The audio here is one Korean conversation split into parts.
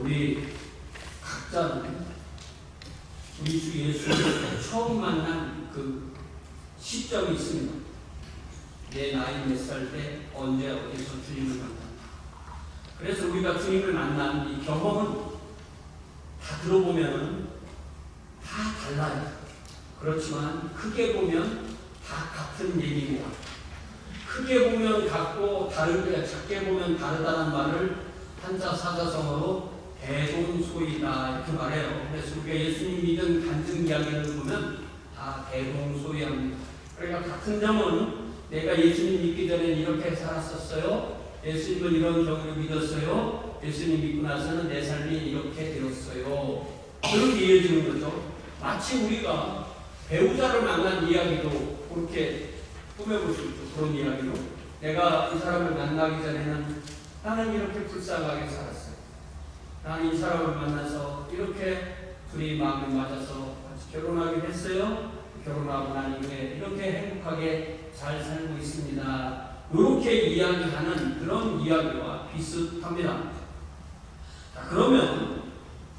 우리 각자는 우리 주 예수를 처음 만난 그 시점이 있습니다. 내 나이 몇 살 때 언제 어디서 주님을 만났다. 그래서 우리가 주님을 만난 이 경험은 다 들어보면 다 달라요. 그렇지만 크게 보면 다 같은 얘기입니다. 크게 보면 같고 다르게 작게 보면 다르다는 말을 한자 사자성어로 대동소이다 이렇게 말해요. 그래서 우리가 예수님 믿은 간증 이야기를 보면 다 대동소이합니다. 그러니까 같은 점은 내가 예수님 믿기 전에 이렇게 살았었어요. 예수님을 이런 경우를 믿었어요. 예수님 믿고 나서는 내 삶이 이렇게 되었어요. 그렇게 이어지는 거죠. 마치 우리가 배우자를 만난 이야기도 그렇게 꾸며볼 수 있죠. 그런 이야기로 내가 이 사람을 만나기 전에는 나는 이렇게 불쌍하게 살았어요. 나는 이 사람을 만나서 이렇게 둘이 마음이 맞아서 같이 결혼하기로 했어요. 결혼하고 난 이후에 이렇게 행복하게 잘 살고 있습니다. 이렇게 이야기하는 그런 이야기와 비슷합니다. 자, 그러면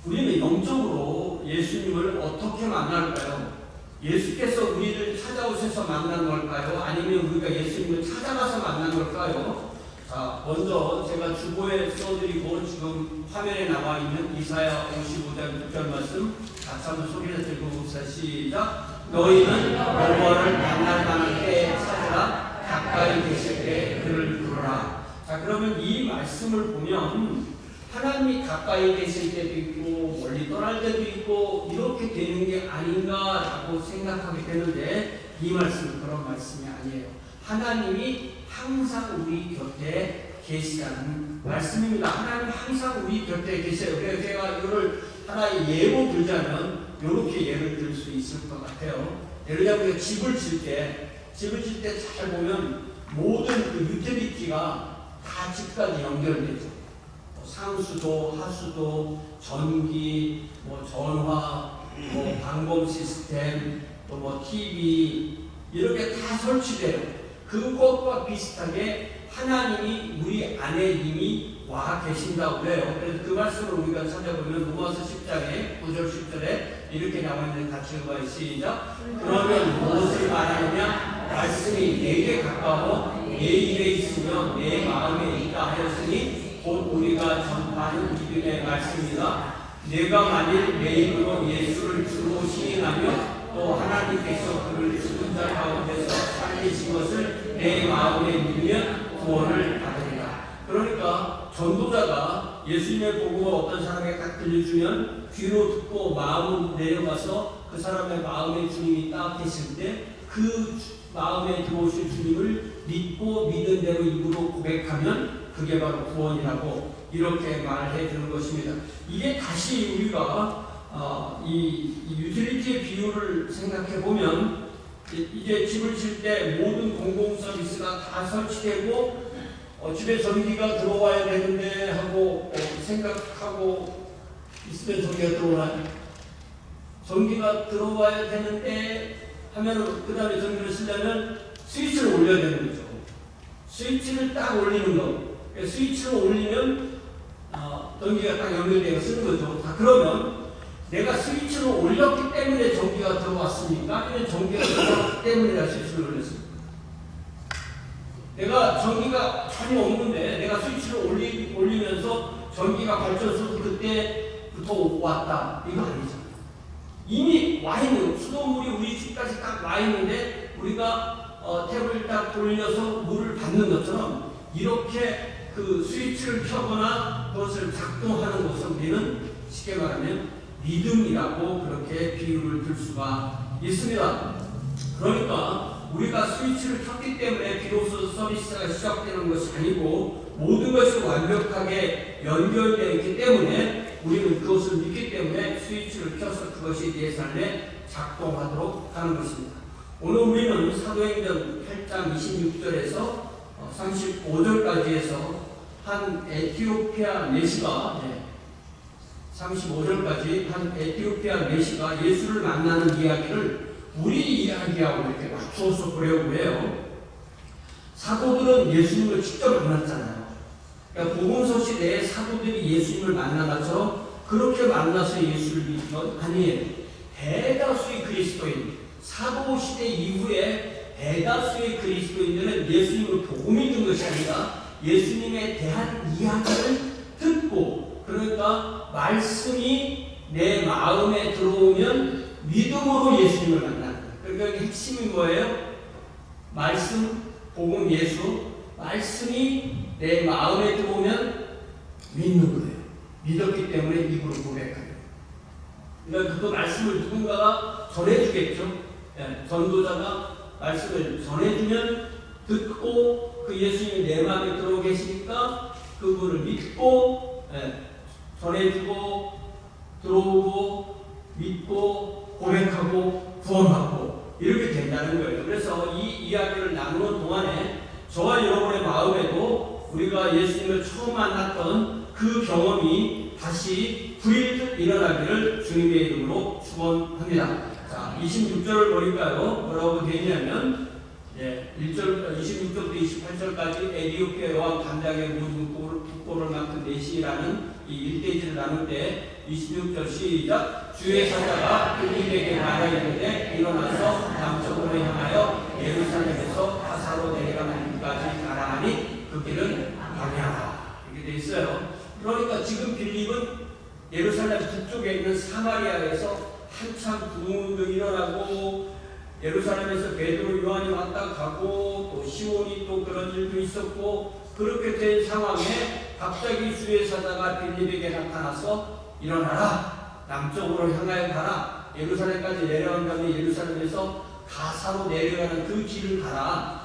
우리는 영적으로 예수님을 어떻게 만날까요? 예수께서 우리를 찾아오셔서 만난 걸까요? 아니면 우리가 예수님을 찾아가서 만난 걸까요? 자, 먼저 제가 주보에 써드리고 지금 화면에 나와 있는 이사야 55장 6절 말씀 같이 한번 소리내서 읽어봅시다. 시작. 너희는 여호와를 만날 만한 때에 찾으라. 가까이 계실 때 그를 부르라. 자, 그러면 이 말씀을 보면 하나님이 가까이 계실 때도 있고 멀리 떠날 때도 있고 이렇게 되는 게 아닌가라고 생각하게 되는데 이 말씀은 그런 말씀이 아니에요. 하나님이 항상 우리 곁에 계시다는 말씀입니다. 하나님 항상 우리 곁에 계세요. 그래서 제가 이거를 하나의 예로 들자면 이렇게 예를 들 수 있을 것 같아요. 예를 들면 집을 질 때 잘 보면 모든 그 유틸리티가 다 집까지 연결되죠. 상수도, 하수도, 전기, 전화, 방범 시스템, 또 TV 이렇게 다 설치돼요. 그것과 비슷하게 하나님이 우리 안에 이미 와 계신다고 해요. 그래서 그 말씀을 우리가 찾아보면 로마서 10장에 9절 10절에 이렇게 나와 있는데 같이 읽어봐요. 시작. 그러면 무엇을 말하느냐? 말씀이 내게 가까워 내 입에 있으며 내 마음에 있다 하였으니 곧 우리가 전파하는 믿음의 말씀이다. 내가 만일 내 입으로 예수를 주로 시인하며 또 하나님께서 그를 죽은 자 가운데서 살리신 것을 내 마음에 믿으면 구원을 받으리라. 그러니까 전도자가 예수님의 복음을 어떤 사람에게 딱 들려주면 귀로 듣고 마음으로 내려가서 그 사람의 마음에 주님이 딱 계실 때 그 마음에 들어오신 주님을 믿고 믿은 대로 입으로 고백하면 그게 바로 구원이라고 이렇게 말해 주는 것입니다. 이게 다시 우리가 이 유틸리티의 비유를 생각해 보면 이제 집을 질 때 모든 공공 서비스가 다 설치되고 집에 전기가 들어와야 되는데 하고 생각하고 있으면 전기가 들어오나요? 전기가 들어와야 되는데 하면 그 다음에 전기를 쓰려면 스위치를 올려야 되는 거죠. 스위치를 딱 올리는 거. 스위치를 올리면 전기가 딱 연결되어 쓰는 거죠. 자, 그러면 내가 스위치를 올렸기 때문에 전기가 들어왔습니까? 아니면 전기가 들어왔기 때문에 내가 스위치를 올렸습니까? 내가 전기가 전혀 없는데 내가 스위치를 올리면서 전기가 발전소도 그때부터 왔다. 이거 아니죠. 이미 와 있는 수돗물이 우리 집까지 딱 와 있는데 우리가 탭을 딱 돌려서 물을 받는 것처럼 이렇게 그 스위치를 켜거나 그것을 작동하는 것을 우리는 쉽게 말하면 믿음이라고 그렇게 비유를 들 수가 있습니다. 그러니까 우리가 스위치를 켰기 때문에 비로소 서비스가 시작되는 것이 아니고 모든 것이 완벽하게 연결되어 있기 때문에 우리는 그것을 믿기 때문에 스위치를 켜서 그것이 내 삶에 작동하도록 하는 것입니다. 오늘 우리는 사도행전 8장 26절에서 35절까지 해서 한 에티오피아 내시가 35절까지 한 에티오피아 내시가 예수를 만나는 이야기를 우리 이야기하고 이렇게 맞춰서 보려고 해요. 사도들은 예수님을 직접 만났잖아요. 그러니까 복음 소식 내에 사도들이 예수님을 만난 것처럼 그렇게 만나서 예수를 믿는 건 아니에요. 대다수의 그리스도인, 사도 시대 이후에 대다수의 그리스도인들은 예수님을 보고 믿는 것이 아니라 예수님에 대한 이야기를 듣고, 그러니까 말씀이 내 마음에 들어오면 믿음으로 예수님을 만나는 거예요. 그러니까 핵심이 뭐예요? 말씀, 복음, 예수, 말씀이 내 마음에 들어오면 믿는 거예요. 믿었기 때문에 입으로 고백하는. 그러니까 그 말씀을 누군가가 전해주겠죠. 예, 전도자가 말씀을 전해주면 듣고 그 예수님이 내 마음에 들어오 계시니까 그분을 믿고, 예, 전해주고 들어오고 믿고 고백하고 구원받고 이렇게 된다는 거예요. 그래서 이 이야기를 나누는 동안에 저와 여러분의 마음에도 우리가 예수님을 처음 만났던 그 경험이 다시 불일듯 일어나기를 주님의 이름으로 축원합니다. 자, 26절을 보니까요, 뭐라고 되어 있냐면, 26절부터 28절까지 에디오피아 여왕 간닥의 모든 국보를 맡은 내시라는 이 일대지를 나눌 때 26절 시작. 주의 사자가 빌립에게 말하였는데 일어나서 남쪽으로 향하여 예루살렘에서 가사로 내려가는 길까지 가라하니 그 길은 광야라. 이렇게 되어 있어요. 그러니까 지금 빌립은 예루살렘 북쪽에 있는 사마리아에서 한참 부흥운동이 일어나고, 예루살렘에서 베드로 요한이 왔다 가고 또 시온이 또 그런 일도 있었고, 그렇게 된 상황에 갑자기 주의 사자가 빌립에게 나타나서 일어나라, 남쪽으로 향하여 가라, 예루살렘까지 내려간 다음에 예루살렘에서 가사로 내려가는 그 길을 가라.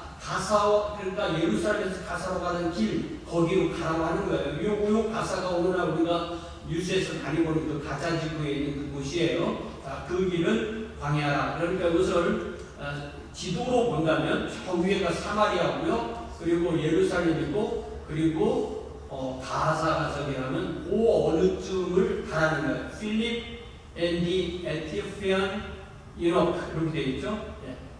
그러니까 예루살렘에서 가사로 가는 길, 거기로 가라고 하는 거예요. 요 가사가 오늘날 우리가 뉴스에서 다니고는 그 가자 지구에 있는 그곳이에요. 자, 그 길은 광야라. 그러니까 이것을 지도로 본다면 저 위에가 사마리아고요. 그리고 예루살렘이고, 그리고 가사가 저기라면 그 어느 쯤을 가라는 거예요. 필립 앤디 에티오피안 이nok 이렇게 되어 있죠.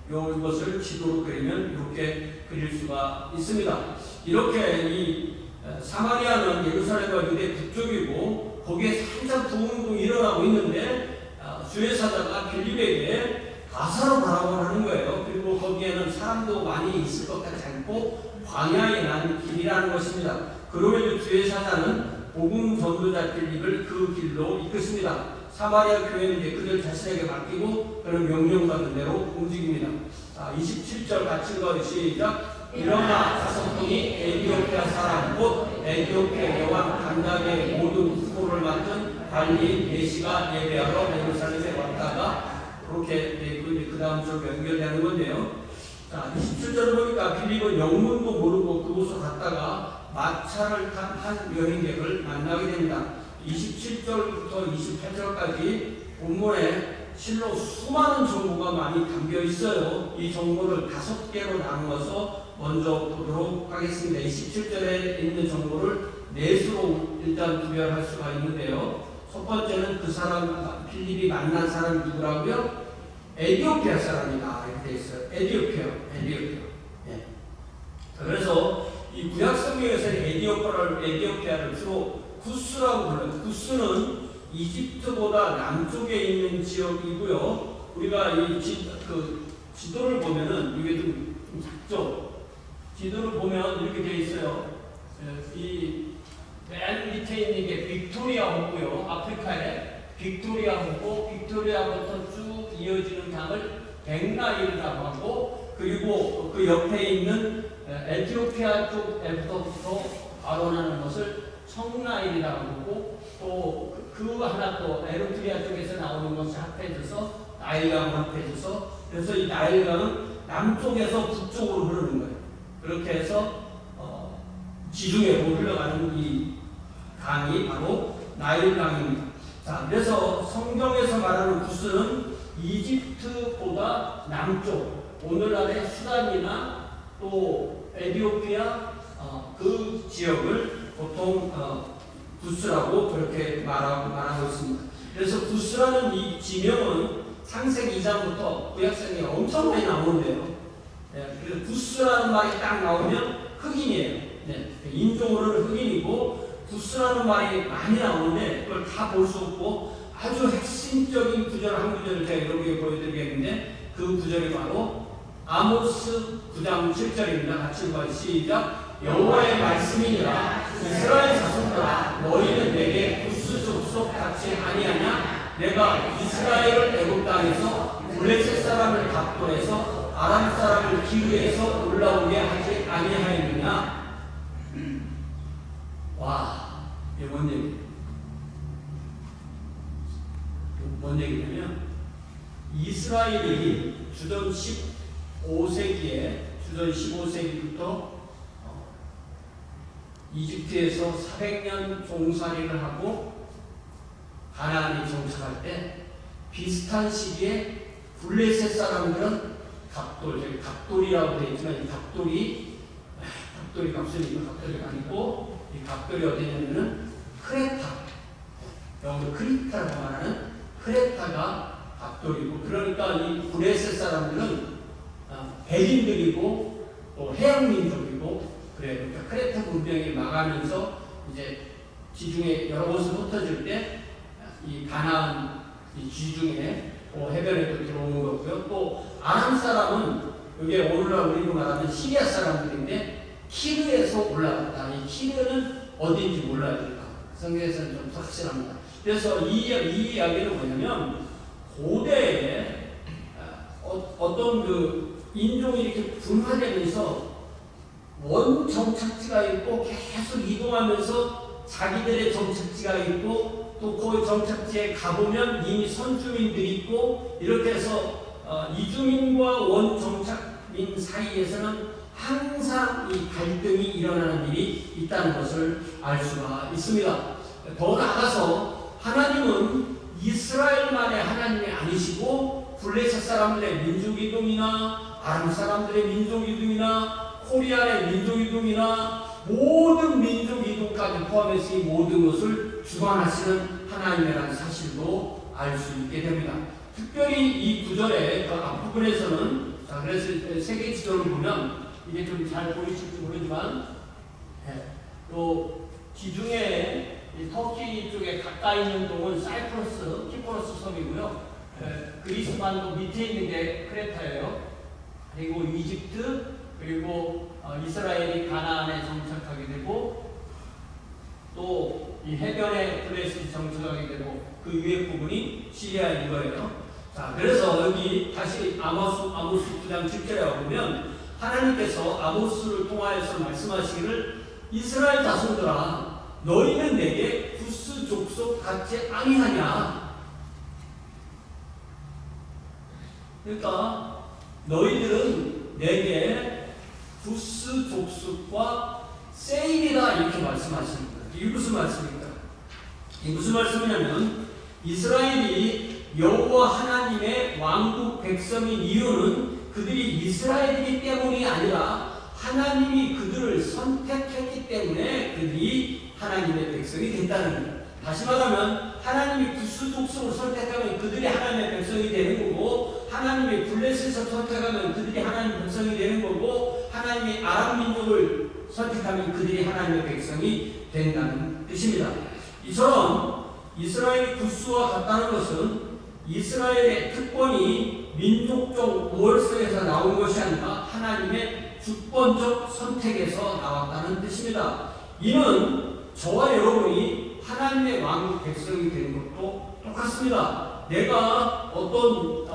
이것을 지도로 그리면 이렇게 그릴 수가 있습니다. 이렇게 이 사마리아는 예루살렘과 유대 북쪽이고 거기에 한참 부흥운동이 일어나고 있는데 주의 사자가 빌립에게 가사로 가라고 하는 거예요. 그리고 거기에는 사람도 많이 있을 것 같지 않고 광야에 난 길이라는 것입니다. 그러면 주의 사자는 복음 전도자 빌립을 그 길로 이끄습니다. 사마리아 교회는 이제 그들 자신에게 맡기고 그런 명령받은 대로 움직입니다. 27절 같이 읽어 시작. 일어나 가성통이 에디오피아 사람 곧 에디오피아 여왕 간닥의 모든 후보를 맡은 발리인 내시가 예배하러 예루살렘에 왔다가, 그렇게 그 다음 절 연결되는 건데요. 자, 27절을 보니까 빌립은 영문도 모르고 그곳으로 갔다가 마차를 탄 한 여행객을 만나게 됩니다. 27절부터 28절까지 본문에 실로 수많은 정보가 많이 담겨 있어요. 이 정보를 5개로 나누어서 먼저 보도록 하겠습니다. 27절에 있는 정보를 넷으로 일단 구별할 수가 있는데요. 첫 번째는 그 사람, 빌립이 만난 사람이 누구라고요? 에디오피아 사람이다. 이렇게 되어 있어요. 에디오피아. 예. 그래서 이 구약 성경에서는 에디오피아를 주로 구스라고 불러요. 구스는 이집트보다 남쪽에 있는 지역이고요. 우리가 이 지도를 보면은 이게 좀 작죠. 지도를 보면 이렇게 되어 있어요. 이 맨 밑에 있는 게 빅토리아 호고요. 아프리카에 빅토리아 호고, 빅토리아부터 쭉 이어지는 강을 벵가일이라고 하고, 그리고 그 옆에 있는 에티오피아 쪽에부터 발원하는 것을 청나일이라고 하고, 또 그 하나 또 에리트리아 쪽에서 나오는 것이 합해져서 나일강을 합해져서, 그래서 이 나일강은 남쪽에서 북쪽으로 흐르는 거예요. 그렇게 해서 지중해로 흘러가는 이 강이 바로 나일강입니다. 자, 그래서 성경에서 말하는 구스는 이집트보다 남쪽, 오늘날의 수단이나 또 에티오피아 그 지역을 보통 구스라고 그렇게 말하고 있습니다. 그래서 구스라는 이 지명은 창세기 2장부터 구약성경에 엄청 많이 나오는데요. 그래서 구스라는 말이 딱 나오면 흑인이에요. 인종으로는 흑인이고 부스라는 말이 많이 나오는데 그걸 다 볼 수 없고 아주 핵심적인 구절 한 구절을 제가 여러분에게 보여드리겠는데 그 구절이 바로 아모스 9장 7절입니다. 같이 읽어요. 시작. 여호와의 말씀이니라. 이스라엘 자손들아, 너희는 내게 부스 족속 같이 아니하냐? 내가 이스라엘을 애굽 땅에서 블레셋 사람을 갑돌에서 아람 사람을 기르에서 올라오게 하지 아니하였느냐? 와, 이게 뭔 얘기예요? 뭔 얘기냐면 이스라엘이 주전 15세기부터 이집트에서 400년 종살이를 하고 가나안에 정착할 때 비슷한 시기에 블레셋 사람들은 갑돌이라고 되어 있지만 이 갑돌이 값은 갑돌이 아니고 이 갑돌이 어디냐면은 크레타, 영어로 크리타라고 말하는 크레타가 갑돌이고, 그러니까 이 블레셋 사람들은 백인들이고 또 해양민족이고 그래요. 그러니까 크레타 문명이 망하면서 이제 지중해 여러 곳을 흩어질 때 이 가나안 이 지중해 해변에도 들어오는 거고요. 또 아람 사람은 이게 오늘날 우리로 말하는 시리아 사람들인데 키르에서 올라갔다. 이 키르는 어딘지 몰라요. 성경에서는 좀 확실합니다. 그래서 이 이야기는 뭐냐면 고대에 어떤 그 인종이 이렇게 분화되면서 원 정착지가 있고 계속 이동하면서 자기들의 정착지가 있고 또 그 정착지에 가보면 이미 선주민들이 있고 이렇게 해서 이주민과 원 정착민 사이에서는 항상 이 갈등이 일어나는 일이 있다는 것을 알 수가 있습니다. 더 나아가서 하나님은 이스라엘만의 하나님이 아니시고 블레셋 사람들의 민족이동이나 아람 사람들의 민족이동이나 코리안의 민족이동이나 모든 민족이동까지 포함해서 이 모든 것을 주관하시는 하나님이라는 사실도 알 수 있게 됩니다. 특별히 이 구절의 그 앞부분에서는 그래서 세계 지도를 보면 이게 좀 잘 보이실지 모르지만 또 지중해 터키 쪽에 가까이 있는 동은 사이프러스, 키프로스 섬이고요. 그리스 반도 밑에 있는 게 크레타예요. 그리고 이집트, 그리고 이스라엘이 가나안에 정착하게 되고 또 이 해변에 블레셋이 정착하게 되고 그 위에 부분이 시리아인 거예요. 자, 그래서 여기 다시 아모스 9장 7절에 보면 하나님께서 아모스를 통하여서 말씀하시기를 이스라엘 자손들아, 너희는 내게 부스 족속 같지 아니하냐? 그러니까 너희들은 내게 부스 족속과 세일이다 이렇게 말씀하십니다. 이게 무슨 말씀입니까? 이게 무슨 말씀이냐면 이스라엘이 여호와 하나님의 왕국 백성인 이유는 그들이 이스라엘이기 때문이 아니라 하나님이 그들을 선택했기 때문에 그들이 하나님의 백성이 됐다는 거예요. 다시 말하면 하나님이 부스 족속을 선택하면 그들이 하나님의 백성이 되는 거고, 하나님이 블레셋을 선택하면 그들이 하나님의 백성이 되는 거고, 하나님이 아람 민족을 선택하면 그들이 하나님의 백성이 된다는 뜻입니다. 이처럼 이스라엘이 부스와 같다는 것은 이스라엘의 특권이 민족적 우월성에서 나온 것이 아니라 하나님의 주권적 선택에서 나왔다는 뜻입니다. 이는 저와 여러분이 하나님의 왕국 백성이 되는 것도 똑같습니다. 내가 어떤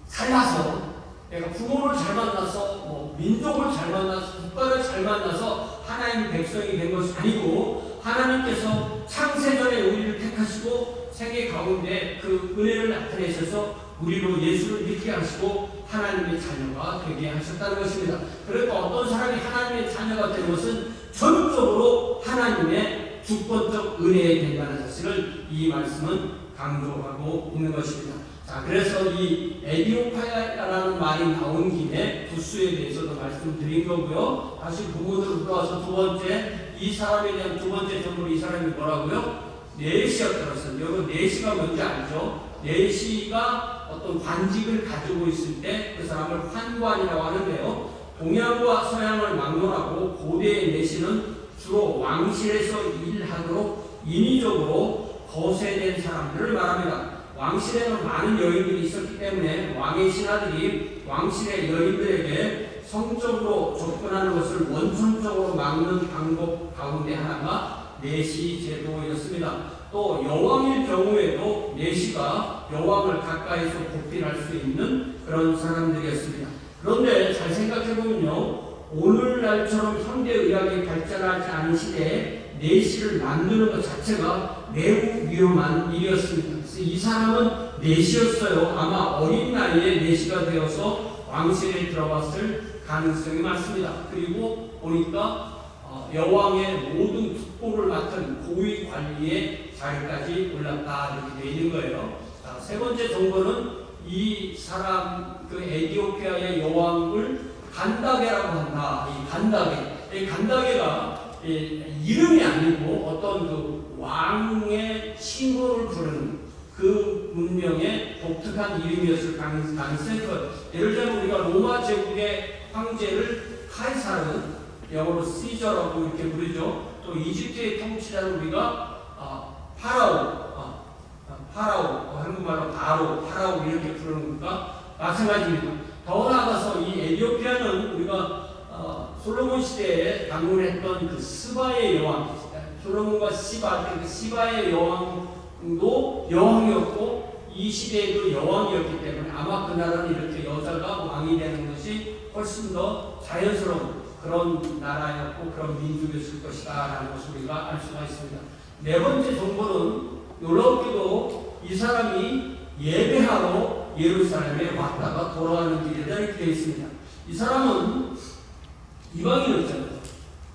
잘나서 내가 부모를 잘 만나서 민족을 잘 만나서 국가를 잘 만나서 하나님의 백성이 된 것이 아니고, 하나님께서 창세전에 우리를 택하시고 세계 가운데 그 은혜를 나타내셔서 우리로 예수를 믿게 하시고 하나님의 자녀가 되게 하셨다는 것입니다. 그러니까 어떤 사람이 하나님의 자녀가 되는 것은 전적으로 하나님의 주권적 은혜에 된다는 사실을 이 말씀은 강조하고 있는 것입니다. 자, 그래서 이 에디오파야라는 말이 나온 김에 부스에 대해서도 말씀드린 거고요. 다시 부모들로 돌아와서 두 번째, 이 사람에 대한 두 번째 전문 이 사람이 뭐라고요? 네시였더라고요. 여러분 네시가 뭔지 알죠? 네시가 어떤 관직을 가지고 있을 때 그 사람을 환관이라고 하는데요. 동양과 서양을 막론하고 고대의 내시는 주로 왕실에서 일하도록 인위적으로 거세된 사람들을 말합니다. 왕실에는 많은 여인들이 있었기 때문에 왕의 신하들이 왕실의 여인들에게 성적으로 접근하는 것을 원천적으로 막는 방법 가운데 하나가 내시 제도였습니다. 또 여왕일 경우에도 내시가 여왕을 가까이서 보필할 수 있는 그런 사람들이었습니다. 그런데 잘 생각해보면요, 오늘날처럼 현대의학이 발전하지 않은 시대에 내시를 만드는 것 자체가 매우 위험한 일이었습니다. 그래서 이 사람은 내시였어요. 아마 어린 나이에 내시가 되어서 왕실에 들어갔을 가능성이 많습니다. 그리고 보니까 여왕의 모든 특보를 맡은 고위 관리의 자리까지 올랐다 이렇게 되어 있는 거예요. 자, 세 번째 정보는 이 사람 그 에티오피아의 여왕을 간다게라고 한다. 이 간다게가 이름이 아니고 어떤 그 왕의 칭호를 부르는 그 문명의 독특한 이름이었을 가능성이 커요. 예를 들면 우리가 로마 제국의 황제를 카이사르, 영어로 시저라고 이렇게 부르죠. 또 이집트의 통치자를 우리가 파라오, 한국말로 파라오 이렇게 부르는 것과 마찬가지입니다. 더 나아가서 이 에티오피아는 우리가 솔로몬 시대에 방문했던 그 스바의 여왕, 솔로몬과 시바, 그 시바의 여왕도 여왕이었고 이 시대에도 여왕이었기 때문에 아마 그 나라는 이렇게 여자가 왕이 되는 것이 훨씬 더 자연스러운 그런 나라였고 그런 민족이었을 것이다 라는 것을 우리가 알 수가 있습니다. 네 번째 정보는 놀랍게도 이 사람이 예배하러 예루살렘에 왔다가 돌아가는 길이다 이렇게 되어 있습니다. 이 사람은 이방인이었잖아요.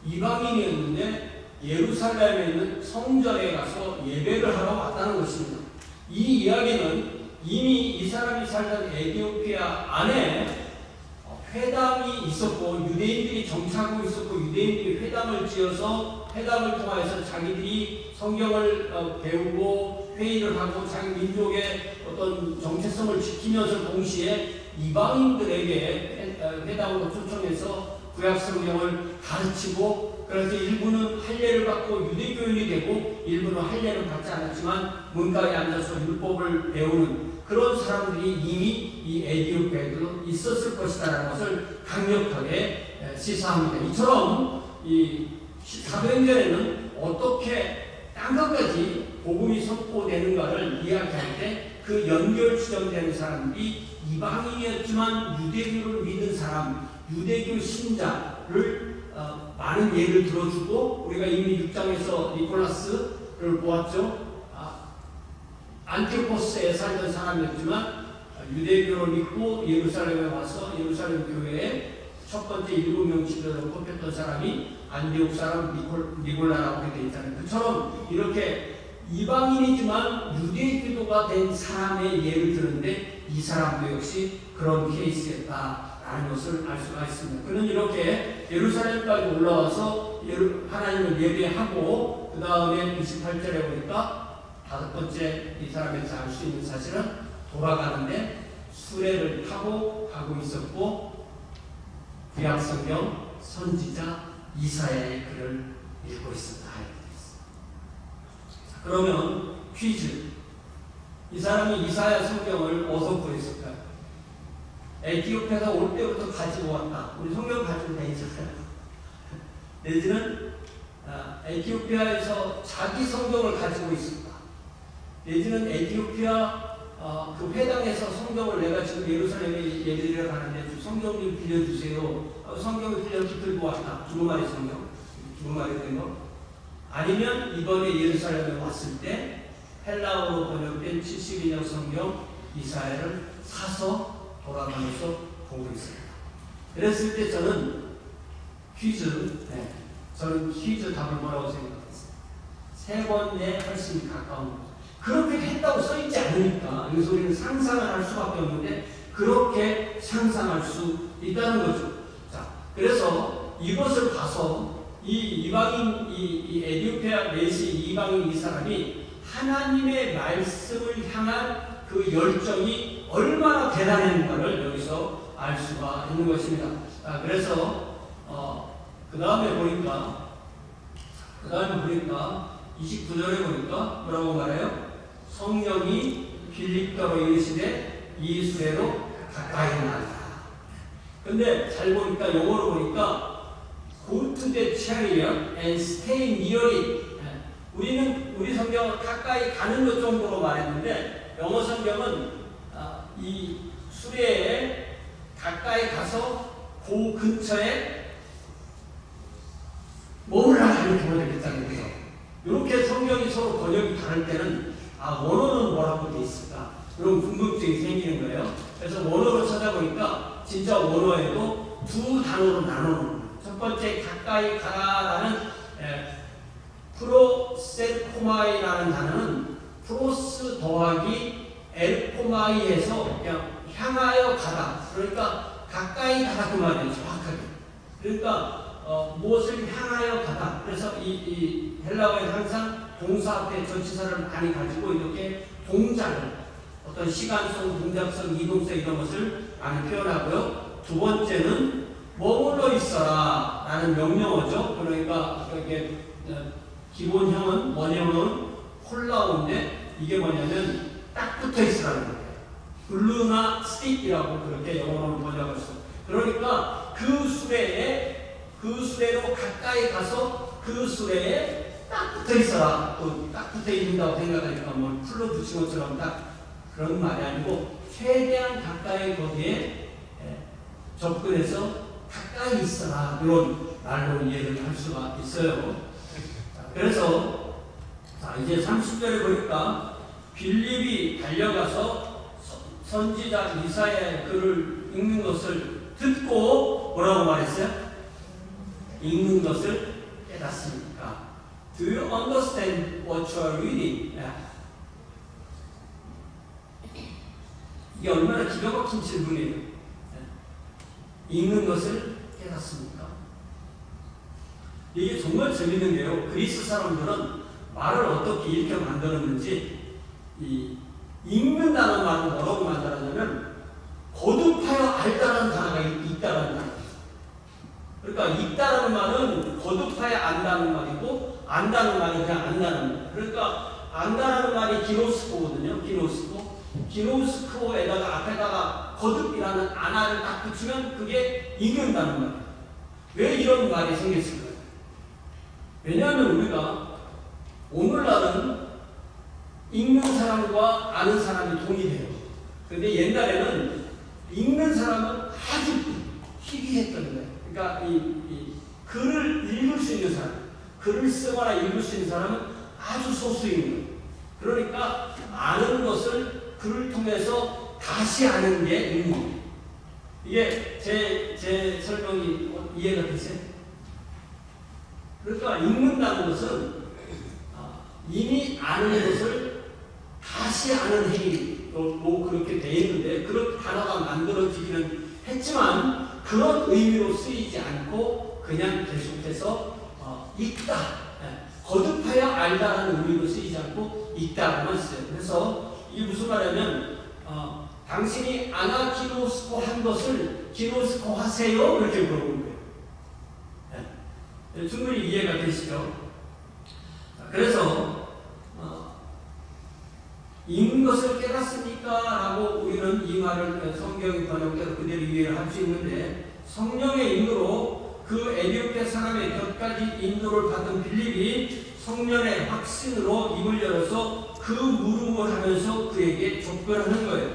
이방인이었는데 예루살렘에 있는 성전에 가서 예배를 하러 왔다는 것입니다. 이 이야기는 이미 이 사람이 살던 에티오피아 안에 회당이 있었고 유대인들이 정착하고 있었고 유대인들이 회당을 지어서 회당을 통해서 자기들이 성경을 배우고 회의를 하고 자기 민족의 어떤 정체성을 지키면서 동시에 이방인들에게 회당으로 초청해서 구약 성경을 가르치고 그래서 일부는 할례를 받고 유대교인이 되고 일부는 할례를 받지 않았지만 문가에 앉아서 율법을 배우는 그런 사람들이 이미 이 에티오피아에도 있었을 것이다라는 것을 강력하게 시사합니다. 이처럼 이 사도행전에는 어떻게 땅끝까지 복음이 선포되는가를 이야기할 때 그 연결 지점되는 사람들이 이방인이었지만 유대교를 믿은 사람, 유대교 신자를 많은 예를 들어주고 우리가 이미 6장에서 니콜라스를 보았죠. 안티오코스에 살던 사람이었지만 유대교를 믿고 예루살렘에 와서 예루살렘 교회에 첫 번째 7명 지도자로 뽑혔던 사람이 안디옥 사람 니골라라고 되어 있잖아요. 그처럼 이렇게 이방인이지만 유대교도가 된 사람의 예를 들었는데 이 사람도 역시 그런 케이스였다라는 것을 알 수가 있습니다. 그는 이렇게 예루살렘까지 올라와서 하나님을 예배하고 그 다음에 28절에 보니까 다섯 번째 이 사람에서 알 수 있는 사실은 돌아가는데 수레를 타고 가고 있었고 구약성경 선지자 이사야의 글을 읽고 있었다. 그러면 퀴즈. 이 사람이 이사야 성경을 어디서 구했을까요? 에티오피아에서 올 때부터 가지고 왔다. 우리 성경 가지고 다니셨어요? 내지는 에티오피아에서 자기 성경을 가지고 있었다. 내지는 에티오피아 그 회당에서 성경을 내가 지금 예루살렘에 예배드리러 가는데 성경 좀 빌려주세요. 성경을 빌려서 들고 왔다. 중국말의 성경. 중국말이 된 거. 아니면 이번에 예루살렘에 왔을 때 헬라어로 번역된 72년 성경 이사야를 사서 돌아가면서 보고 있습니다. 그랬을 때 저는 퀴즈 답을 뭐라고 생각했어요? 세 번에 훨씬 가까운 거죠. 그렇게 했다고 써있지 않으니까 이 소리는 상상을 할 수밖에 없는데 그렇게 상상할 수 있다는 거죠. 자, 그래서 이것을 봐서 이 이방인, 이 에티오피아 내시 이방인 이 사람이 하나님의 말씀을 향한 그 열정이 얼마나 대단했는가를 여기서 알 수가 있는 것입니다. 그래서 그 다음에 보니까 29절에 보니까 뭐라고 말해요? 성령이 빌립더로 이르시되 이 수레로 가까이 나가라. 근데 잘 보니까 영어로 보니까 go to the chariot and stay near it. 우리 성경은 가까이 가는 것 정도로 말했는데 영어 성경은 이 수레에 가까이 가서 그 근처에 머무르라 이렇게 번역했다는 거예요. 이렇게 성경이 서로 번역이 다를 때는 원어는 뭐라고 돼 있을까? 그런 궁금증이 생기는 거예요. 그래서 원어로 찾아보니까 진짜 원어에도 두 단어로 나누는 거예요. 첫 번째 가까이 가라라는 프로셀코마이라는 단어는 프로스 더하기 엘코마이에서 그냥 향하여 가다. 그러니까 가까이 가다 그 말이에요. 정확하게. 그러니까 무엇을 향하여 가다. 그래서 이 헬라어에는 항상 동사 앞에 전치사를 많이 가지고 이렇게 동작을 어떤 시간성, 동작성, 이동성 이런 것을 많이 표현하고요. 두 번째는 머물러 있어라 라는 명령어죠. 그러니까 이게 기본형은 원형은 홀라오인데 이게 뭐냐면 딱 붙어 있으라는 거예요. 글루나 스틱이라고 그렇게 영어로 번역할 수. 그러니까 그 수레로 가까이 가서 그 수레에 딱 붙어 있어라. 또 딱 붙어 있는다고 생각하니까 뭐 풀로 붙인 것처럼 딱 그런 말이 아니고 최대한 가까이 거기에 접근해서 가까이 있어라. 이런 말로 이해를 할 수가 있어요. 그래서 이제 30절에 보니까 빌립이 달려가서 선지자 이사야의 글을 읽는 것을 듣고 뭐라고 말했어요? 읽는 것을 깨닫습니까? Do you understand what you are reading? 이게 얼마나 기가 막힌 질문이에요. 읽는 것을 깨닫습니까? 이게 정말 재밌는 게요. 그리스 사람들은 말을 어떻게 이렇게 만들었는지 읽는다는 말은 뭐라고 만들었냐면 거듭하여 알다라는 단어가 있다라는 단어. 그러니까 있다라는 말은 거듭하여 안다는 말이고 안다는 말은 그냥 안다는 말. 그러니까 안다라는 말이 기노스코거든요. 기노스코에다가 앞에다가 거듭이라는 안화를 딱 붙이면 그게 읽는다는 말이에요. 왜 이런 말이 생겼을까요? 왜냐하면 우리가 오늘날은 읽는 사람과 아는 사람이 동일해요. 그런데 옛날에는 읽는 사람은 아주 희귀했던 거예요. 그러니까 이 글을 읽을 수 있는 사람, 글을 쓰거나 읽을 수 있는 사람은 아주 소수인 거예요. 그러니까 아는 것을 글을 통해서 다시 아는 게 읽는 거예요. 이게 제 설명이 이해가 되세요? 그러니까 읽는다는 것은 이미 아는 것을 다시 아는 행위, 뭐 그렇게 돼 있는데 그런 단어가 만들어지기는 했지만 그런 의미로 쓰이지 않고 그냥 계속해서 읽다, 거듭하여 알다라는 의미로 쓰이지 않고 읽다고만 써요. 그래서 이게 무슨 말이냐면 당신이 아나기노스코 한 것을 기노스코 하세요? 이렇게 물어보는 거예요. 충분히 이해가 되시죠? 그래서 읽는 것을 깨닫습니까? 라고 우리는 이 말을 성경의 번역대로 그대로 이해를 할 수 있는데 성령의 인도로 그 에디오피아 사람의 곁까지 인도를 받은 빌립이 성령의 확신으로 입을 열어서 그 물음을 하면서 그에게 접근하는 거예요.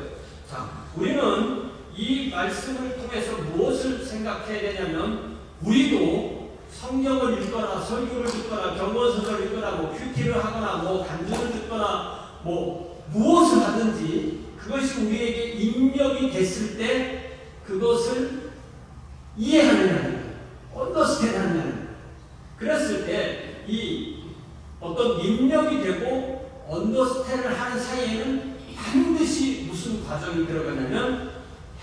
자, 우리는 이 말씀을 통해서 무엇을 생각해야 되냐면 우리도 성경을 읽거나 설교를 듣거나 경건서적을 읽거나 뭐 큐티를 하거나 뭐 간증을 듣거나 뭐 무엇을 하든지 그것이 우리에게 입력이 됐을 때 그것을 이해하느냐, 언더스탠드 하느냐. 그랬을 때 이 어떤 입력이 되고 언더스탠드를 하는 사이에는 반드시 무슨 과정이 들어가냐면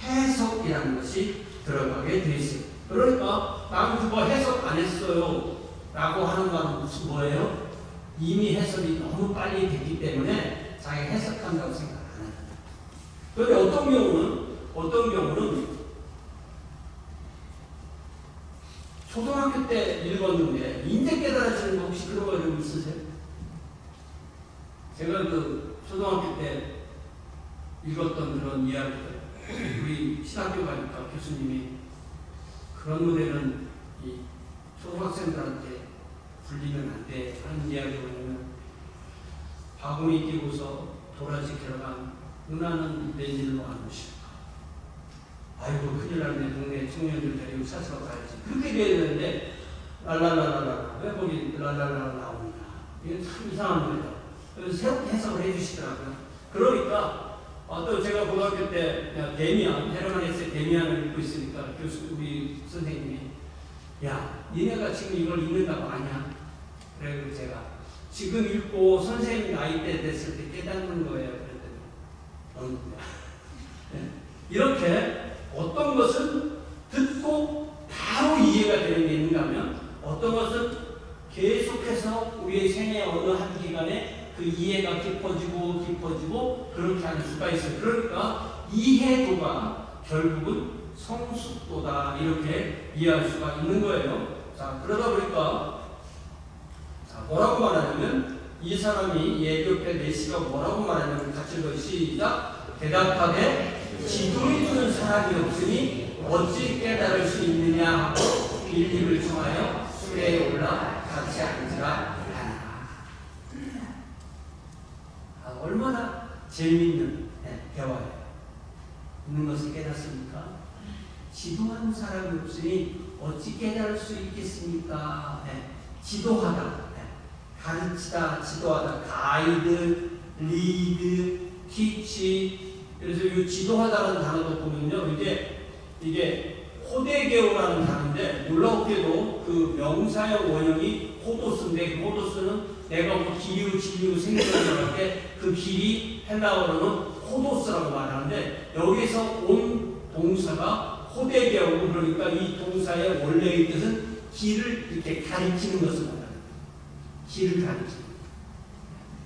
해석이라는 것이 들어가게 돼 있어요. 그러니까 난 그거 해석 안 했어요 라고 하는 건 무슨 뭐예요? 이미 해석이 너무 빨리 됐기 때문에 자기가 해석한다고 생각 안 해요. 그런데 어떤 경우는 초등학교 때 읽었는데 이제 깨달아지는 거 혹시 그런 거 좀 있으세요? 제가 그 초등학교 때 읽었던 그런 이야기들, 우리 신학교 가니까 교수님이 그런 노래는 이 초등학생들한테 불리면 안 돼 하는 이야기가 뭐냐면, 바구니 끼고서 도라지 캐러 간 누나는 웬일로 안 오실까? 아이고 큰일 났네, 동네 청년들 데리고 찾으러 가야지. 그렇게 돼야 되는데 랄랄랄랄라, 왜 거기 랄랄랄라 나오냐, 이게 참 이상한 거예요. 그래서 새롭게 해석을 해주시더라고요. 그러니까 또 제가 고등학교 때 데미안, 헤르만 헤세 데미안을 읽고 있으니까 우리 선생님이, 야 니네가 지금 이걸 읽는다고 아냐? 그래서 제가 지금 읽고 선생님 나이 때 됐을 때 깨닫는 거예요. 그랬더니 이렇게 어떤 것은 듣고 바로 이해가 되는 게 있는가 하면, 어떤 것은 계속해서 우리의 생애 어느 한 기간에 그 이해가 깊어지고 그렇게 하는 수가 있어요. 그러니까 이해도가 결국은 성숙도다, 이렇게 이해할 수가 있는 거예요. 자, 그러다 보니까 뭐라고 말하냐면, 이 사람이 예비역대 메시가 뭐라고 말하냐면, 같이 읽어 시작. 대답하되 지도를 두는 사람이 없으니 어찌 깨달을 수 있느냐 하고 빌립을 청하여 수레에 올라 같이 앉으라 하나. 얼마나 재미있는 대화예요. 있는 것을 깨닫습니까? 지도하는 사람이 없으니 어찌 깨달을 수 있겠습니까? 지도하다, 가르치다, 지도하다, 가이드, 리드, 티치. 그래서 이 지도하다라는 단어도 보면요, 이게 호데게오라는 단어인데, 놀랍게도 그 명사형 원형이 호도스인데, 그 호도스는 내가 뭐 길이고 진리고 생겨날 때 그 길이 헬라어로는 호도스라고 말하는데, 여기서 온 동사가 호데게오고, 그러니까 이 동사의 원래의 뜻은 길을 이렇게 가리키는 것을 말합니다. 길을 가리키는.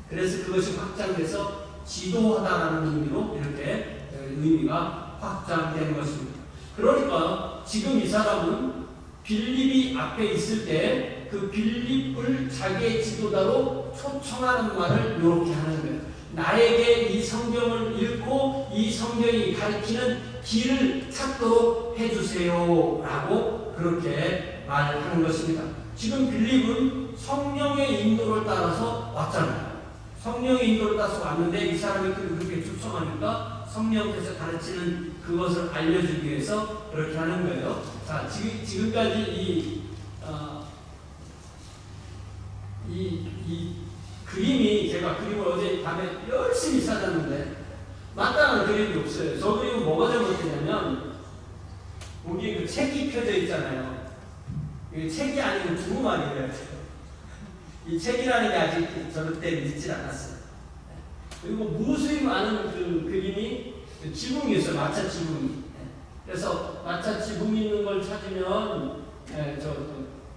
그래서 그것이 확장돼서 지도하다라는 의미로 이렇게 의미가 확장되는 것입니다. 그러니까 지금 이 사람은 빌립이 앞에 있을 때 그 빌립을 자기의 지도자로 초청하는 말을 이렇게 하는 거예요. 나에게 이 성경을 읽고 이 성경이 가리키는 길을 찾도록 해주세요 라고 그렇게 말하는 것입니다. 지금 빌립은 성령의 인도를 따라서 왔잖아요. 성령의 인도를 따라서 왔는데, 이 사람이 그렇게 초청하니까 성령께서 가르치는 그것을 알려주기 위해서 그렇게 하는 거예요. 자, 지금까지 이 그림이, 제가 그림을 어제 밤에 열심히 찾았는데 마땅한 그림이 없어요. 저 그림은 뭐가 잘못했냐면, 여기 그 책이 펴져 있잖아요. 이 책이 아니고 두루마리예요. 이 책이라는 게 아직 저때 믿질 않았어요. 그리고 무수히 많은 그 그림이 지붕이 있어요. 마차 지붕이. 그래서 마차 지붕이 있는 걸 찾으면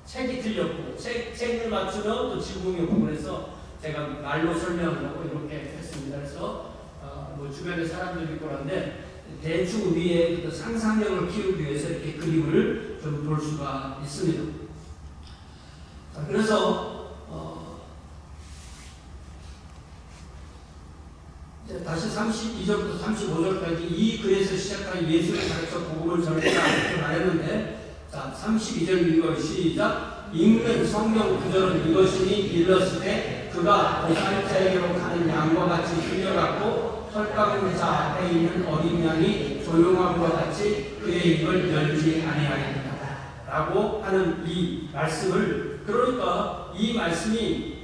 책이 틀렸고, 책을 맞추면 또 지붕이 없고, 그래서 제가 말로 설명하려고 이렇게 했습니다. 그래서 뭐 주변에 사람들이 있고 그런데, 대충 우리의 그 상상력을 키우기 위해서 이렇게 그림을 좀 볼 수가 있습니다. 자, 그래서 다시 32절부터 35절까지 이 글에서 시작한 예수를 가르쳐 복음을 전했다 이렇게 말했는데, 자, 32절 읽어 시작. 읽는 성경 구절은 이것이니, 일렀을 때 그가 보살자에게로 가는 양과 같이 흘려갔고, 털가는 자 앞에 있는 어린 양이 조용함과 같이 그의 입을 열지 아니하였다 라고 하는 이 말씀을, 그러니까 이 말씀이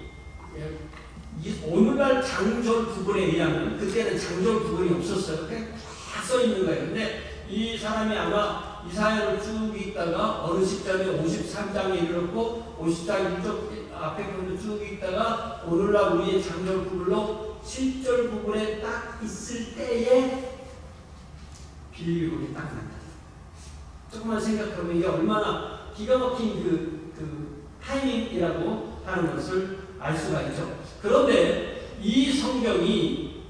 오늘날 장절 구분에 의하면, 그때는 장절 구분이 없었어요. 그냥 다 써 있는 거예요. 근데 이 사람이 아마 이사야를 쭉 읽다가 어느 시점에 53장에 이르렀고, 50장 이쪽 앞에 부분을 쭉 읽다가 오늘날 우리의 장절 구분로 7절 부분에 딱 있을 때에 빌립이 딱 나타나요. 조금만 생각하면 이게 얼마나 기가 막힌 그 타이밍이라고 하는 것을 알 수가 있죠. 그런데 이 성경이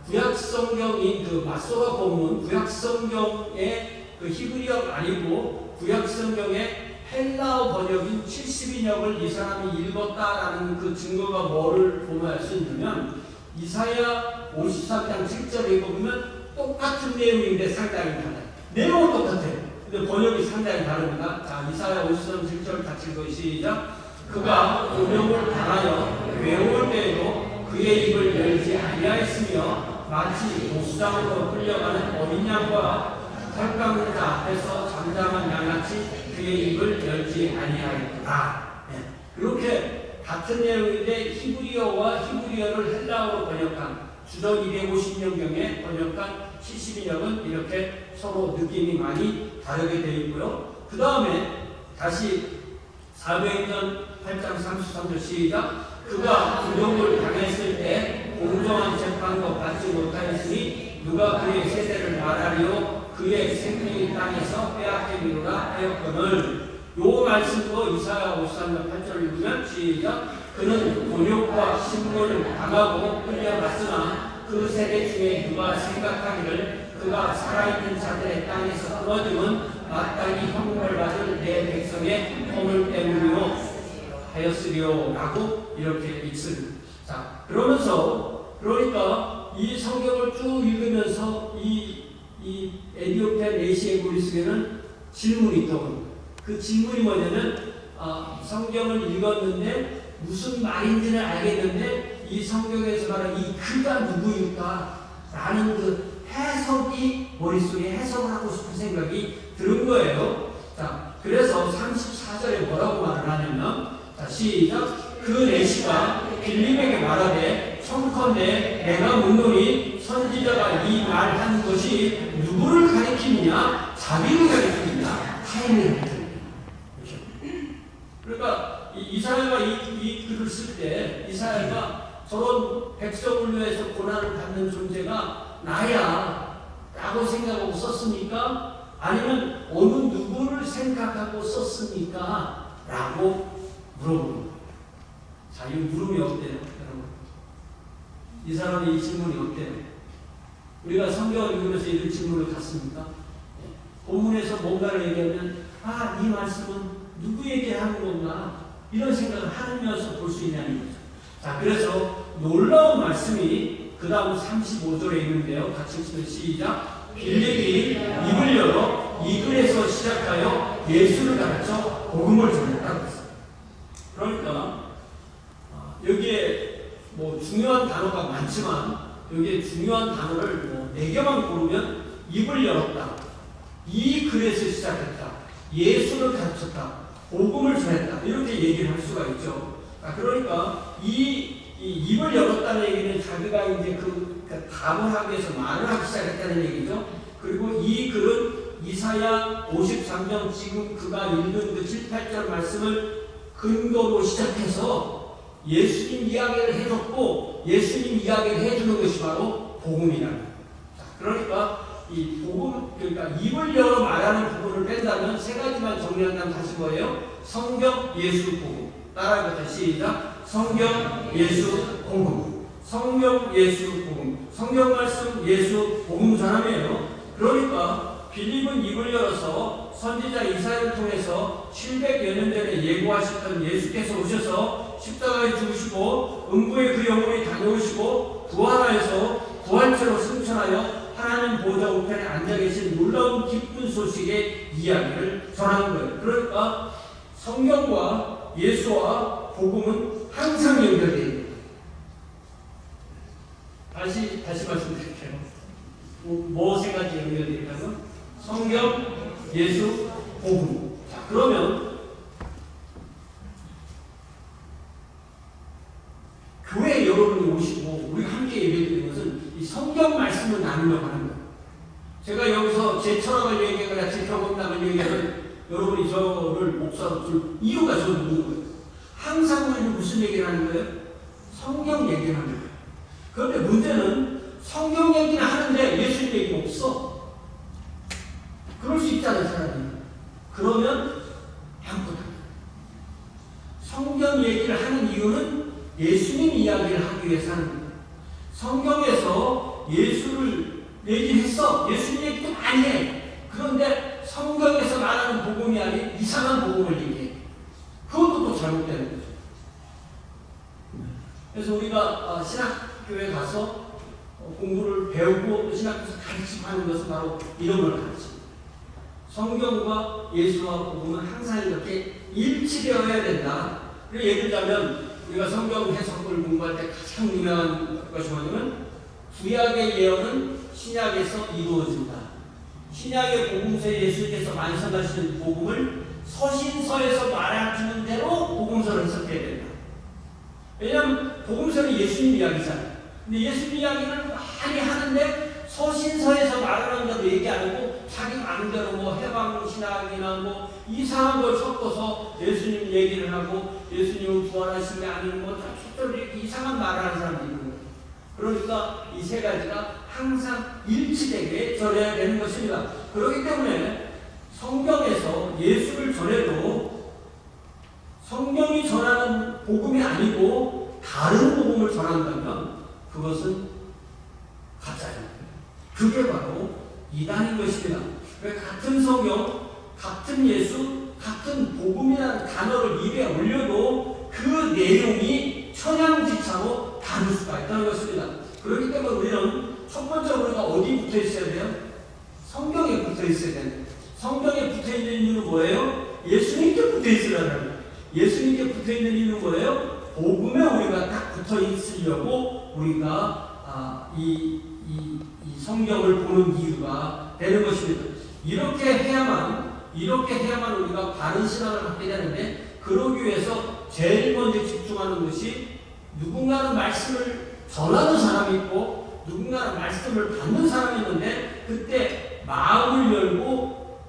구약 성경인 그 마소라 본문, 구약 성경의 그 히브리어가 아니고 구약 성경의 헬라어 번역인 70인역을 이 사람이 읽었다라는 그 증거가 뭐를 보면 알 수 있냐면 이사야 53장 7절에 읽어보면 똑같은 내용인데 상당히 달라요. 내용은 똑같아요. 근데 번역이 상당히 다릅니다. 자, 이사야 53장 7절 같이 읽어 시작. 그가 고명을 당하여 외울 때에도 그의 입을 열지 아니하였으며 마치 목수장으로 끌려가는 어린 양과 털깎는 자 앞에서 잠잠한 양같이 그의 입을 열지 아니하였다. 네. 그렇게 같은 내용인데 히브리어와 히브리어를 헬라어로 번역한 주전 250년경에 번역한 70인역은 이렇게 서로 느낌이 많이 다르게 되어 있고요. 그 다음에 다시 사도행전 8장 33절 시작. 그가 부정을 당했을 때 공정한 재판도 받지 못하였으니 누가 그의 세대를 말하리요 그의 생명이 땅에서 빼앗기리로라 하였거늘. 요 말씀도 이사야 53장 8절을 읽으면 시작. 그는 곤욕과 신문을 당하고 끌려갔으나 그 세대 중에 누가 생각하기를 그가 살아있는 자들의 땅에서 끊어짐은 마땅히 형벌 받을 내 백성의 허물 때문이요 하였으리요 라고 이렇게 읽습니다. 자, 그러니까 이 성경을 쭉 읽으면서 이 에티오피아 내시의 그리스에는 질문이 있더군요. 그 질문이 뭐냐면 성경을 읽었는데 무슨 말인지는 알겠는데 이 성경에서 말하는 이 그가 누구일까? 라는 그 해석이 머릿속에 해석을 하고 싶은 생각이 드는 거예요. 자, 그래서 34절에 뭐라고 말을 하냐면 자, 시작. 그 내시가 빌립에게 말하되 청컨대 내가 묻노니 선지자가 이 말하는 것이 누구를 가리키느냐? 자기를 가리키느냐? 타인을 가리키느냐? 그러니까 이사야가 이 글을 쓸 때 이사야가 저런 백성을 위해서 고난을 받는 존재가 나야 라고 생각하고 썼습니까? 아니면 어느 누구를 생각하고 썼습니까? 라고 물어보는 거예요. 자, 이 물음이 어때요? 여러분? 이 사람의 이 질문이 어때요? 우리가 성경을 읽으면서 이런 질문을 갖습니까? 본문에서 뭔가를 얘기하면 이 말씀은 누구에게 하는 건가? 이런 생각을 하면서 볼 수 있냐는 거죠. 자, 그래서 놀라운 말씀이 그 다음 35절에 있는데요. 같이 읽으면 시작. 빌립이 입을 열어 이 글에서 시작하여 예수를 가르쳐 복음을 전했다고 했어요. 그러니까 여기에 뭐 중요한 단어가 많지만 여기에 중요한 단어를 4개만 고르면 입을 열었다. 이 글에서 시작했다. 예수를 가르쳤다. 복음을 전했다. 이렇게 얘기를 할 수가 있죠. 그러니까 이 입을 열었다는 얘기는 자기가 이제 그 답을 하기 위해서 말을 하기 시작했다는 얘기죠. 그리고 이 글은 이사야 53장 지금 그가 읽은 그 7, 8절 말씀을 근거로 시작해서 예수님 이야기를 해줬고 예수님 이야기를 해주는 것이 바로 복음이라는 거예요. 그러니까 이 복음, 그러니까 입을 열어 말하는 부분을 뺀다면 3가지만 정리한다면 다시 뭐예요? 성경, 예수, 복음. 따라해보자. 시작. 성경, 예수, 복음. 성경, 예수, 복음. 성경 말씀, 예수, 복음 전함이에요. 그러니까 빌립은 입을 열어서 선지자 이사야를 통해서 700여 년 전에 예고하셨던 예수께서 오셔서 십자가에 죽으시고 음부의 그 영혼이 다녀오시고 부활하여서 부활체로 승천하여 하나님 보좌 우편에 앉아 계신 놀라운 기쁜 소식의 이야기를 전하는 거예요. 그러니까 성경과 예수와 복음은 항상 연결되어 있는 거예요. 다시 말씀드릴게요. 세 가지 연결되어 있다면 성경, 예수, 복음. 자, 그러면 교회 여러분이 오시고 우리가 함께 예배드리는 것은 이 성경 말씀을 나누려고 하는 거예요. 제가 여기서 제 철학을 얘기하거나 제 경험담을 얘기하면 여러분이 저를 목사로 줄 이유가 저는 있는 거예요. 항상 우리는 무슨 얘기를 하는 거예요? 성경 얘기를 하는 거예요. 그런데 문제는 성경 얘기는 하는데 예수님 얘기가 없어. 그럴 수 있잖아요, 사람이. 그러면 아무것도 안 돼요. 성경 얘기를 하는 이유는 예수님 이야기를 하기 위해서 하는 거예요. 성경에서 예수를 얘기했어. 예수님 얘기도 많이 해. 그런데 성경에서 말하는 복음이 아닌 이상한 복음을 얘기해. 그것도 또 잘못되는 거죠. 그래서 우리가 신학교에 가서 공부를 배우고 신학교에서 가르치고 하는 것은 바로 이런 걸 가르칩니다. 성경과 예수와 복음은 항상 이렇게 일치되어야 된다. 예를 들자면 우리가 성경 해석을 공부할 때 가장 유명한 것이 뭐냐면 구약의 예언은 신약에서 이루어진다. 신약의 복음서에 예수님께서 완성하시는 복음을 서신서에서 말해주는 대로 복음서를 해석해야 된다. 왜냐하면 복음서는 예수님 이야기잖아요. 근데 예수님 이야기를 많이 하는데 서신서에서 말하는 대로 얘기 안 하고 자기 마음대로 뭐 해방신학이나 뭐 이상한 걸 섞어서 예수님 얘기를 하고 예수님은 부활하신 게 아닌 뭐 이렇게 이상한 말을 하는 사람들이 있는 거예요. 그러니까 이 세 가지가 항상 일치되게 전해야 되는 것입니다. 그렇기 때문에 성경에서 예수를 전해도 성경이 전하는 복음이 아니고 다른 복음을 전한다면 그것은 가짜입니다. 그게 바로 이단인 것입니다. 같은 성경, 같은 예수, 같은 복음이라는 단어를 입에 올려도 그 내용이 천양지차로 다를 수가 있다는 것입니다. 그렇기 때문에 우리는 첫 번째로 우리가 어디 붙어 있어야 돼요? 성경에 붙어 있어야 돼요. 성경에 붙어 있는 이유는 뭐예요? 예수님께 붙어 있으라는 거예요. 예수님께 붙어 있는 이유는 뭐예요? 복음에 우리가 딱 붙어 있으려고 우리가 이 성경을 보는 이유가 되는 것입니다. 이렇게 해야만 우리가 바른 신앙을 갖게 되는데, 그러기 위해서 제일 먼저 집중하는 것이 누군가는 말씀을 전하는 사람이 있고 누군가는 말씀을 받는 사람이 있는데, 그때 마음을 열고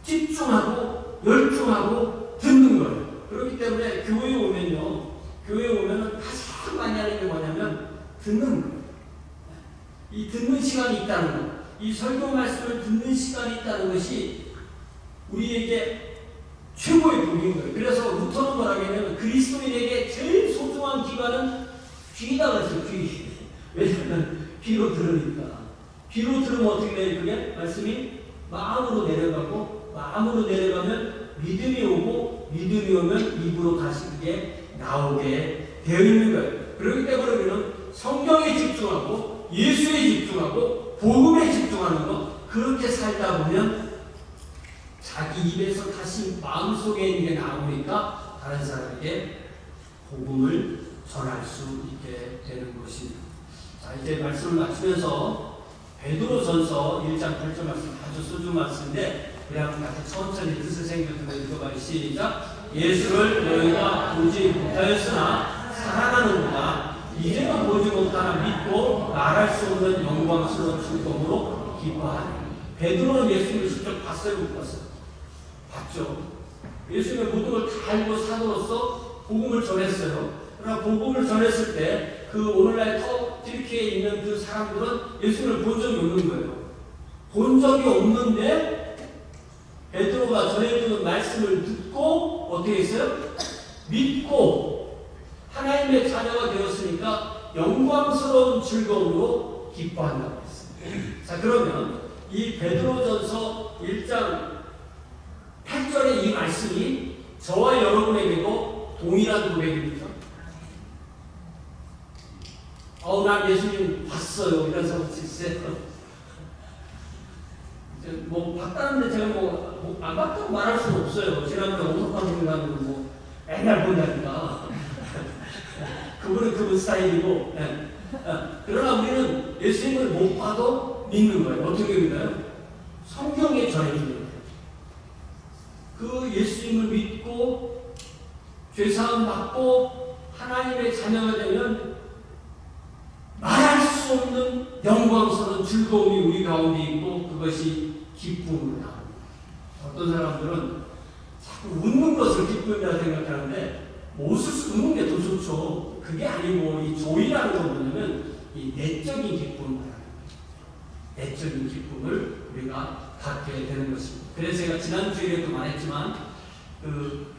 집중하고 열중하고 듣는 거예요. 그렇기 때문에 교회에 오면은 가장 많이 하는 게 뭐냐면 듣는 거예요. 이 듣는 시간이 있다는 것, 이 설교 말씀을 듣는 시간이 있다는 것이 우리에게 최고의 복인 거예요. 그래서 루터는 뭐라고 하냐면 그리스도인에게 제일 소중한 기관은 귀다 그랬어요. 귀. 왜냐하면 귀로 들으니까. 귀로 들으면 어떻게 돼요? 그게 말씀이 마음으로 내려가고, 마음으로 내려가면 믿음이 오고, 믿음이 오면 입으로 다시 그게 나오게 되어 있는 거예요. 그렇기 때문에 우리는 성경에 집중하고 예수에 집중하고 복음에 집중하는 것, 그렇게 살다 보면 자기 입에서 다시 마음속에 있는 게 나오니까 다른 사람에게 복음을 전할 수 있게 되는 것입니다. 자, 이제 말씀을 마치면서 베드로전서 1장 8절 말씀, 아주 소중한 말씀인데 우리 한번 같이 천천히 뜻을 생각하며 읽어봐요. 시작. 예수를 너희가 보지 못하였으나 사랑하는구나. 이제는 보지 못하나 믿고 말할 수 없는 영광스러운 즐거움으로 기뻐하니. 베드로는 예수님을 직접 봤어요, 못 봤어요? 봤죠. 예수님의 모든 걸 다 알고 산으로서 복음을 전했어요. 그러나 복음을 전했을 때 그 오늘날 터키에 있는 그 사람들은 예수님을 본 적이 없는 거예요. 본 적이 없는데 베드로가 전해주는 말씀을 듣고 어떻게 했어요? 믿고 하나님의 자녀가 되었으니까 영광스러운 즐거움으로 기뻐한다고 했습니다. 자, 그러면 이 베드로전서 1장 8절의 이 말씀이 저와 여러분에게도 동일한 고백입니다. 난 예수님 봤어요. 이런 사람 있어요. 뭐 봤다는데 제가 안 봤다고 말할 수는 없어요. 지난번에 오석방송 가면 뭐 맨날 본다니까. 그분은 그분 스타일이고. 네. 그러나 우리는 예수님을 못 봐도 믿는 거예요. 어떻게 믿어요? 성경에 전해주는 거예요. 그 예수님을 믿고 죄사함 받고 하나님의 자녀가 되면 말할 수 없는 영광스러운 즐거움이 우리 가운데 있고 그것이 기쁨으로 나옵니다. 어떤 사람들은 자꾸 웃는 것을 기쁨이라 생각하는데 웃는 게 더 좋죠. 그게 아니고 이 조이라는 건 뭐냐면 이 내적인 기쁨을 말하는 거예요. 내적인 기쁨을 우리가 갖게 되는 것입니다. 그래서 제가 지난주에도 말했지만 그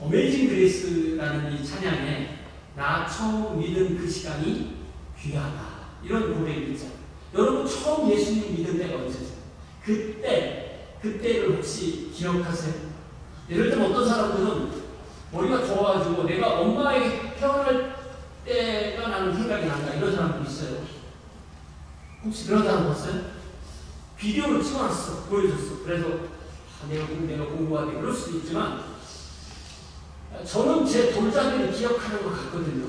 어메이징 그레이스라는 이 찬양에 나 처음 믿은 그 시간이 귀하다, 이런 고백이 있잖아요. 여러분 처음 예수님 믿은 때가 언제세요? 그때 그때를 혹시 기억하세요? 예를 들면 어떤 사람들은 머리가 좋아가지고 내가 엄마에게 태어날 때가 나는 생각이 난다, 이런 사람도 있어요. 혹시 그런 사람 봤어요? 비디오를 찍어놨어, 보여줬어. 그래서 내가 공부하되 그럴 수도 있지만, 저는 제 돌자배를 기억하는 것 같거든요.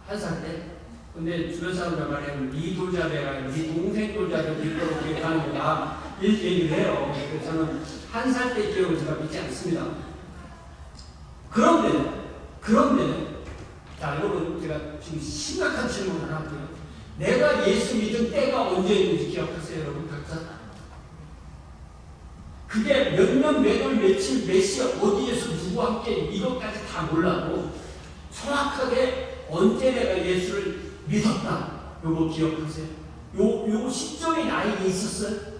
1살 때. 근데 주변 사람들 말하면 네 돌자배가 아니라 네 동생 돌자배를 믿도록 기억하는 거다, 이렇게 얘기를 해요. 그래서 저는 1살 때 기억을 제가 믿지 않습니다. 그런데 자, 여러분, 제가 지금 심각한 질문을 하고요. 내가 예수 믿은 때가 언제인지 기억하세요, 여러분 각자? 그게 몇 년, 몇 월, 며칠, 몇 시, 어디에서 누구와 함께 이것까지 다 몰라도 정확하게 언제 내가 예수를 믿었다, 요거 기억하세요? 요 시점이 나에게 있었어요?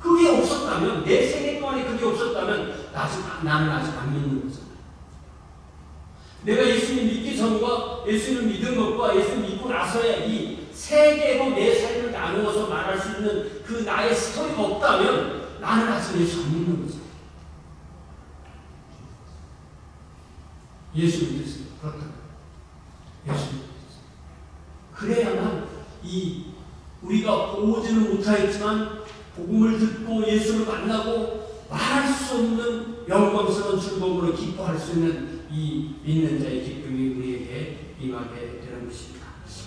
그게 없었다면, 내 생애 동안에 그게 없었다면 나는 아직 안 믿는 거잖아요. 내가 예수님 믿기 전과 예수님 믿은 것과 예수님 믿고 나서야 이 세 개로 내 삶을 나누어서 말할 수 있는 그 나의 스토리가 없다면 나는 아직 예수 안 믿는 거죠. 예수 믿었어요. 그렇다면 예수 믿었어요. 그래야만 우리가 보지는 못하였지만 복음을 듣고 예수를 만나고 말할 수 없는 영광스러운 즐거움으로 기뻐할 수 있는 이 믿는 자의 기쁨이 우리에게 임하게 되는 것입니다.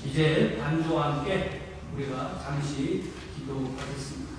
이제 반주와 함께 우리가 잠시 기도하겠습니다.